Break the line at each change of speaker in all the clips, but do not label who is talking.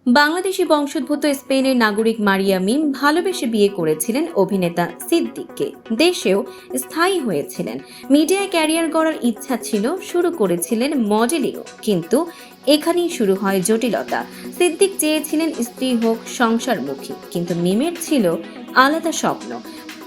বাংলাদেশি বংশোদ্ভূত স্পেনের নাগরিক মারিয়া মিম ভালোবেসে বিয়ে করেছিলেন অভিনেতা সিদ্দিককে। দেশেও স্থায়ী হয়েছিলেন। মিডিয়ায় ক্যারিয়ার গড়ার ইচ্ছা ছিল, শুরু করেছিলেন মডেলিংও, কিন্তু এখানেই শুরু হয় জটিলতা। সিদ্দিক চেয়েছিলেন স্ত্রী হোক সংসারমুখী, কিন্তু মিমের ছিল আলাদা স্বপ্ন।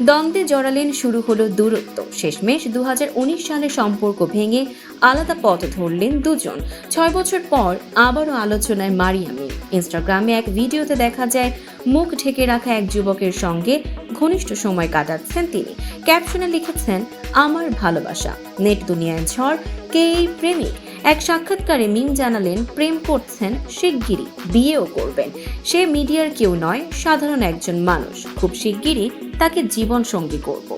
দ্বন্দ্বে জড়ালেন, শুরু হলো দূরত্ব। শেষমেশ 2019 সালে সম্পর্ক ভেঙে আলাদা পথ ধরলেন দুজন। 6 বছর পর আবারও আলোচনায় মারিয়া মিম। ইনস্টাগ্রামে এক ভিডিওতে দেখা যায় মুখ ঢেকে রাখা এক যুবকের সঙ্গে ঘনিষ্ঠ সময় কাটাচ্ছেন তিনি। ক্যাপশনে লিখেছেন, আমার ভালোবাসা। নেট দুনিয়ায় ঝড়, কে এই প্রেমিক? এক সাক্ষাৎকারে মিম জানালেন, প্রেম করছেন, শিগগিরই বিয়েও করবেন। সে মিডিয়ার কেউ নয়, সাধারণ একজন মানুষ। খুব শিগগিরই তাকে জীবন সঙ্গী করব।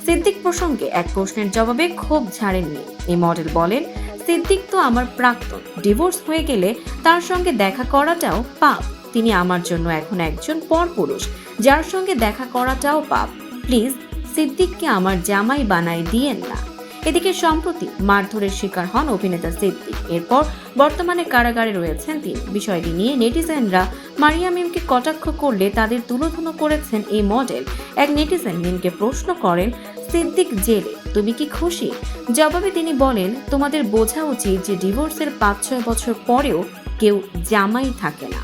সিদ্দিক প্রসঙ্গে এক প্রশ্নের জবাবে ক্ষোভ ঝাড়েননি এই মডেল। বলেন, সিদ্দিক তো আমার প্রাক্তন। ডিভোর্স হয়ে গেলে তার সঙ্গে দেখা করাটাও পাপ। তিনি আমার জন্য এখন একজন পরপুরুষ, যার সঙ্গে দেখা করাটাও পাপ। প্লিজ সিদ্দিককে আমার জামাই বানাই দিয়েন না। এদিকে সম্প্রতি মারধরের শিকার হন অভিনেতা সিদ্দিক। এরপর বর্তমানে কারাগারে রয়েছেন তিনি। বিষয়টি নিয়ে নেটিজেনরা মারিয়া মিমকে কটাক্ষ করলে তাদের তুলোধুনো করেছেন এই মডেল। এক নেটিজেন মিমকে প্রশ্ন করেন, সিদ্দিক জেলে, তুমি কি খুশি? জবাবে তিনি বলেন, তোমাদের বোঝা উচিত যে ডিভোর্সের 5-6 বছর পরেও কেউ জামাই থাকে না।